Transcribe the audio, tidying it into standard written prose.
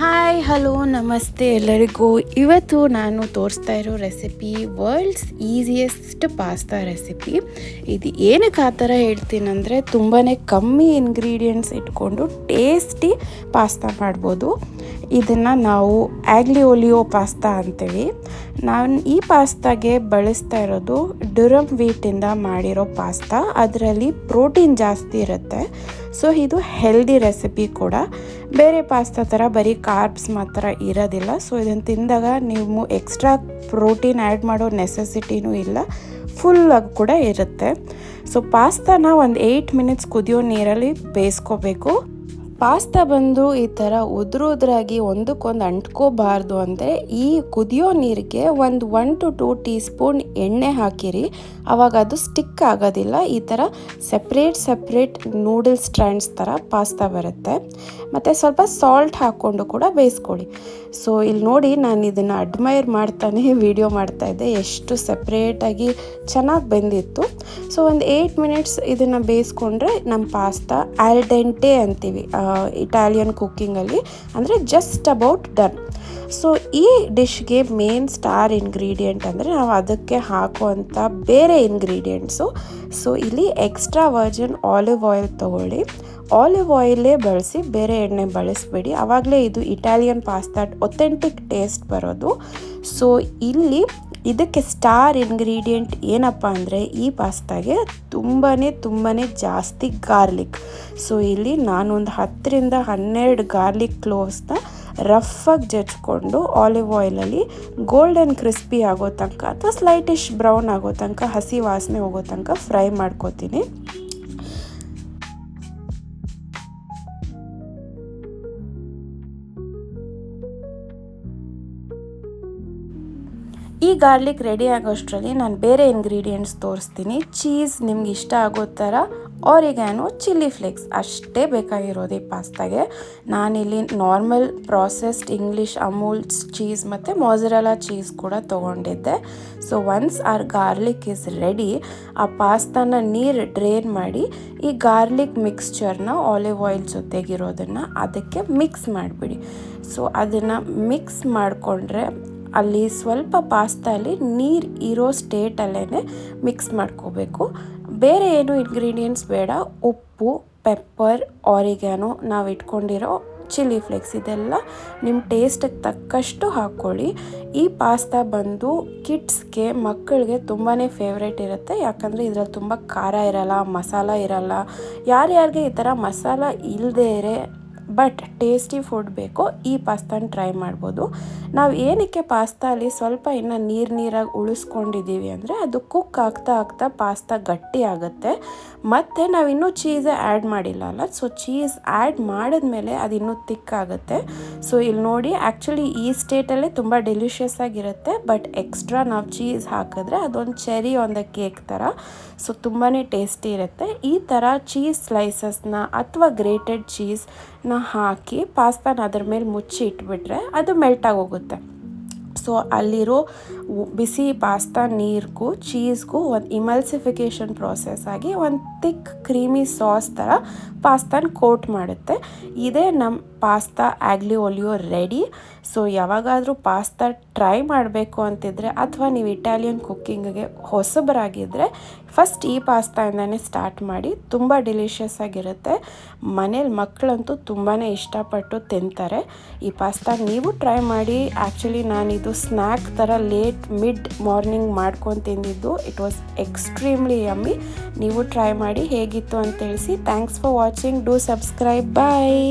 Hi hello ನಮಸ್ತೆ ಎಲ್ಲರಿಗೂ. ಇವತ್ತು ನಾನು ತೋರಿಸ್ತಾ ಇರೋ recipe world's easiest pasta recipe. ಇದು ಏನಕ್ಕೆ ಆ ಥರ ಹೇಳ್ತೀನಂದರೆ ತುಂಬಾ ಕಮ್ಮಿ ಇಂಗ್ರೀಡಿಯೆಂಟ್ಸ್ ಇಟ್ಕೊಂಡು ಟೇಸ್ಟಿ ಪಾಸ್ತಾ ಮಾಡ್ಬೋದು. ಇದನ್ನು ನಾವು ಆಗ್ಲಿ ಓಲಿಯೋ ಪಾಸ್ತಾ ಅಂತೀವಿ. ನಾನು ಈ ಪಾಸ್ತಾಗೆ ಬಳಸ್ತಾ ಇರೋದು ಡ್ಯೂರಮ್ ವೀಟಿಂದ ಮಾಡಿರೋ ಪಾಸ್ತಾ. ಅದರಲ್ಲಿ ಪ್ರೋಟೀನ್ ಜಾಸ್ತಿ ಇರುತ್ತೆ. ಸೊ ಇದು ಹೆಲ್ದಿ ರೆಸಿಪಿ ಕೂಡ. ಬೇರೆ ಪಾಸ್ತಾ ಥರ ಬರೀ ಕಾರ್ಬ್ಸ್ ಮಾತ್ರ ಇರೋದಿಲ್ಲ. ಸೊ ಇದನ್ನು ತಿಂದಾಗ ನೀವು ಎಕ್ಸ್ಟ್ರಾ ಪ್ರೋಟೀನ್ ಆ್ಯಡ್ ಮಾಡೋ ನೆಸೆಸಿಟಿನೂ ಇಲ್ಲ, ಫುಲ್ಲಾಗಿ ಕೂಡ ಇರುತ್ತೆ. ಸೊ ಪಾಸ್ತಾನ ಒಂದು 8 ಮಿನಿಟ್ಸ್ ಕುದಿಯೋ ನೀರಲ್ಲಿ ಬೇಯಿಸ್ಕೋಬೇಕು. ಪಾಸ್ತಾ ಬಂದು ಈ ಥರ ಉದುರಾಗಿ ಒಂದಕ್ಕೊಂದು ಅಂಟ್ಕೋಬಾರ್ದು ಅಂದರೆ ಈ ಕುದಿಯೋ ನೀರಿಗೆ ಒಂದು 1 to 2 ಟೀ ಸ್ಪೂನ್ ಎಣ್ಣೆ ಹಾಕಿರಿ. ಆವಾಗ ಅದು ಸ್ಟಿಕ್ ಆಗೋದಿಲ್ಲ. ಈ ಥರ ಸಪ್ರೇಟ್ ನೂಡಲ್ಸ್ ಸ್ಟ್ಯಾಂಡ್ಸ್ ಥರ ಪಾಸ್ತಾ ಬರುತ್ತೆ. ಮತ್ತು ಸ್ವಲ್ಪ ಸಾಲ್ಟ್ ಹಾಕ್ಕೊಂಡು ಕೂಡ ಬೇಯಿಸ್ಕೊಳ್ಳಿ. ಸೊ ಇಲ್ಲಿ ನೋಡಿ, ನಾನು ಇದನ್ನು ಅಡ್ಮೈರ್ ಮಾಡ್ತಾನೆ ವಿಡಿಯೋ ಮಾಡ್ತಾಯಿದ್ದೆ, ಎಷ್ಟು ಸಪ್ರೇಟಾಗಿ ಚೆನ್ನಾಗಿ ಬೆಂದಿತ್ತು. ಸೊ ಒಂದು 8 ಮಿನಿಟ್ಸ್ ಇದನ್ನು ಬೇಯಿಸ್ಕೊಂಡ್ರೆ ನಮ್ಮ ಪಾಸ್ತಾ ಆಲ್ ಡೆಂಟೆ ಅಂತೀವಿ ಇಟಾಲಿಯನ್ ಕುಕ್ಕಿಂಗಲ್ಲಿ, ಅಂದರೆ ಜಸ್ಟ್ ಅಬೌಟ್ ಡನ್. ಸೊ ಈ ಡಿಶ್ಗೆ ಮೇನ್ ಸ್ಟಾರ್ ಇಂಗ್ರೀಡಿಯೆಂಟ್ ಅಂದರೆ ನಾವು ಅದಕ್ಕೆ ಹಾಕುವಂಥ ಬೇರೆ ಇಂಗ್ರೀಡಿಯೆಂಟ್ಸು. ಸೊ ಇಲ್ಲಿ ಎಕ್ಸ್ಟ್ರಾ ವರ್ಜಿನ್ ಆಲಿವ್ ಆಯಿಲ್ ತೊಗೊಳ್ಳಿ. ಆಲಿವ್ ಆಯಿಲೇ ಬಳಸಿ, ಬೇರೆ ಎಣ್ಣೆ ಬಳಸಬೇಡಿ. ಆವಾಗಲೇ ಇದು ಇಟಾಲಿಯನ್ ಪಾಸ್ತಾ ಒಥೆಂಟಿಕ್ ಟೇಸ್ಟ್ ಬರೋದು. ಸೊ ಇಲ್ಲಿ ಇದಕ್ಕೆ ಸ್ಟಾರ್ ಇಂಗ್ರೀಡಿಯೆಂಟ್ ಏನಪ್ಪ ಅಂದರೆ ಈ ಪಾಸ್ತಾಗೆ ತುಂಬಾ ಜಾಸ್ತಿ ಗಾರ್ಲಿಕ್. ಸೊ ಇಲ್ಲಿ ನಾನೊಂದು 10ರಿಂದ 12 ಗಾರ್ಲಿಕ್ ಕ್ಲೋವ್ಸ್ನ ರಫಾಗಿ ಜಜ್ಕೊಂಡು ಆಲಿವ್ ಆಯಿಲಲ್ಲಿ ಗೋಲ್ಡನ್ ಕ್ರಿಸ್ಪಿ ಆಗೋ ತನಕ ಅಥವಾ ಸ್ಲೈಟಿಶ್ ಬ್ರೌನ್ ಆಗೋ ತನಕ, ಹಸಿ ವಾಸನೆ ಹೋಗೋ ತನಕ ಫ್ರೈ ಮಾಡ್ಕೋತೀನಿ. ಈ ಗಾರ್ಲಿಕ್ ರೆಡಿ ಆಗೋಷ್ಟರಲ್ಲಿ ನಾನು ಬೇರೆ ಇಂಗ್ರೀಡಿಯೆಂಟ್ಸ್ ತೋರಿಸ್ತೀನಿ. ಚೀಸ್ ನಿಮ್ಗೆ ಇಷ್ಟ ಆಗೋ ಥರ, ಆರಿಗ್ಯಾನೋ, ಚಿಲ್ಲಿ ಫ್ಲೇಕ್ಸ್ ಅಷ್ಟೇ ಬೇಕಾಗಿರೋದು ಈ ಪಾಸ್ತಾಗೆ. ನಾನಿಲ್ಲಿ normal processed English Amul cheese ಮತ್ತು ಮೊಜರೆಲ್ಲಾ ಚೀಸ್ ಕೂಡ ತೊಗೊಂಡಿದ್ದೆ. So once our garlic is ready, ಆ ಪಾಸ್ತಾನ ನೀರು ಡ್ರೈನ್ ಮಾಡಿ ಈ ಗಾರ್ಲಿಕ್ ಮಿಕ್ಸ್ಚರ್ನ ಆಲಿವ್ ಆಯಿಲ್ ಜೊತೆಗಿರೋದನ್ನು ಅದಕ್ಕೆ ಮಿಕ್ಸ್ ಮಾಡಿಬಿಡಿ. ಸೊ ಅದನ್ನು ಮಿಕ್ಸ್ ಮಾಡಿಕೊಂಡ್ರೆ ಅಲ್ಲಿ ಸ್ವಲ್ಪ ಪಾಸ್ತಾಲಿ ನೀರು ಇರೋ ಸ್ಟೇಟಲ್ಲೇ ಮಿಕ್ಸ್ ಮಾಡ್ಕೋಬೇಕು. ಬೇರೆ ಏನು ಇಂಗ್ರೀಡಿಯೆಂಟ್ಸ್ ಬೇಡ. ಉಪ್ಪು, ಪೆಪ್ಪರ್, ಆರಿಗ್ಯಾನೋ, ನಾವು ಇಟ್ಕೊಂಡಿರೋ ಚಿಲ್ಲಿ ಫ್ಲೇಕ್ಸ್, ಇದೆಲ್ಲ ನಿಮ್ಮ ಟೇಸ್ಟಿಗೆ ತಕ್ಕಷ್ಟು ಹಾಕ್ಕೊಳ್ಳಿ. ಈ ಪಾಸ್ತಾ ಬಂದು ಕಿಡ್ಸ್ಗೆ, ಮಕ್ಕಳಿಗೆ ತುಂಬಾ ಫೇವ್ರೇಟ್ ಇರುತ್ತೆ. ಯಾಕಂದರೆ ಇದರಲ್ಲಿ ತುಂಬ ಖಾರ ಇರಲ್ಲ, ಮಸಾಲ ಇರಲ್ಲ. ಯಾರ್ಯಾರಿಗೆ ಈ ಥರ ಮಸಾಲ ಇಲ್ಲದೇ ಇರೋ ಬಟ್ ಟೇಸ್ಟಿ ಫುಡ್ ಬೇಕೋ ಈ ಪಾಸ್ತಾನ ಟ್ರೈ ಮಾಡ್ಬೋದು. ನಾವು ಏನಕ್ಕೆ ಪಾಸ್ತಾಲಿ ಸ್ವಲ್ಪ ಇನ್ನು ನೀರಾಗಿ ಉಳಿಸ್ಕೊಂಡಿದ್ದೀವಿ ಅಂದರೆ ಅದು ಕುಕ್ ಆಗ್ತಾ ಪಾಸ್ತಾ ಗಟ್ಟಿ ಆಗುತ್ತೆ. ಮತ್ತು ನಾವಿನ್ನೂ ಚೀಸ್ ಆ್ಯಡ್ ಮಾಡಿಲ್ಲ ಅಲ್ಲ, ಸೊ ಚೀಸ್ ಆ್ಯಡ್ ಮಾಡಿದ್ಮೇಲೆ ಅದು ಇನ್ನೂ ತಿಕ್ಕಾಗುತ್ತೆ. ಸೊ ಇಲ್ಲಿ ನೋಡಿ, ಆ್ಯಕ್ಚುಲಿ ಈ ಸ್ಟೇಟಲ್ಲೇ ತುಂಬ ಡೆಲಿಷಿಯಸ್ ಆಗಿರುತ್ತೆ. ಬಟ್ ಎಕ್ಸ್ಟ್ರಾ ನಾವು ಚೀಸ್ ಹಾಕಿದ್ರೆ ಅದೊಂದು ಚೆರಿ ಆನ್ ದ ಕೇಕ್ ಥರ. ಸೊ ತುಂಬಾ ಟೇಸ್ಟಿ ಇರುತ್ತೆ. ಈ ಥರ ಚೀಸ್ ಸ್ಲೈಸಸ್ನ ಅಥವಾ ಗ್ರೇಟೆಡ್ ಚೀಸ್ನ ಹಾಕಿ ಪಾಸ್ತಾನ ಅದ್ರ ಮೇಲೆ ಮುಚ್ಚಿ ಇಟ್ಬಿಟ್ರೆ ಅದು ಮೆಲ್ಟಾಗಿ ಹೋಗುತ್ತೆ. ಸೊ ಅಲ್ಲಿರೋ ಬಿಸಿ ಪಾಸ್ತಾ ನೀರಿಗೂ ಚೀಸ್ಗೂ ಒಂದು ಇಮಲ್ಸಿಫಿಕೇಷನ್ ಪ್ರಾಸೆಸ್ ಆಗಿ ಒಂದು ಥಿಕ್ ಕ್ರೀಮಿ ಸಾಸ್ ಥರ ಪಾಸ್ತಾನ ಕೋಟ್ ಮಾಡುತ್ತೆ. ಇದೇ ನಮ್ಮ ಪಾಸ್ತಾ ಆಗ್ಲಿ ಓಲಿಯೋ ರೆಡಿ. ಸೊ ಯಾವಾಗಾದರೂ ಪಾಸ್ತಾ ಟ್ರೈ ಮಾಡಬೇಕು ಅಂತಿದ್ರೆ ಅಥವಾ ನೀವು ಇಟಾಲಿಯನ್ ಕುಕ್ಕಿಂಗಿಗೆ ಹೊಸಬರಾಗಿದ್ದರೆ ಫಸ್ಟ್ ಈ ಪಾಸ್ತಾಯಿಂದನೇ ಸ್ಟಾರ್ಟ್ ಮಾಡಿ. ತುಂಬ ಡೆಲಿಷಿಯಸ್ ಆಗಿರುತ್ತೆ. ಮನೇಲಿ ಮಕ್ಕಳಂತೂ ತುಂಬಾ ಇಷ್ಟಪಟ್ಟು ತಿಂತಾರೆ ಈ ಪಾಸ್ತಾ. ನೀವು ಟ್ರೈ ಮಾಡಿ. ಆ್ಯಕ್ಚುಲಿ ನಾನಿದು ಸ್ನ್ಯಾಕ್ ಥರ ಮಿಡ್ ಮಾರ್ನಿಂಗ್ ಮಾಡ್ಕೊಂಡು ತಿಂದಿದ್ದು. It was extremely yummy. ನೀವು ಟ್ರೈ ಮಾಡಿ ಹೇಗಿತ್ತು ಅಂತ ತಿಳಿಸಿ. Thanks for watching. Do subscribe. Bye.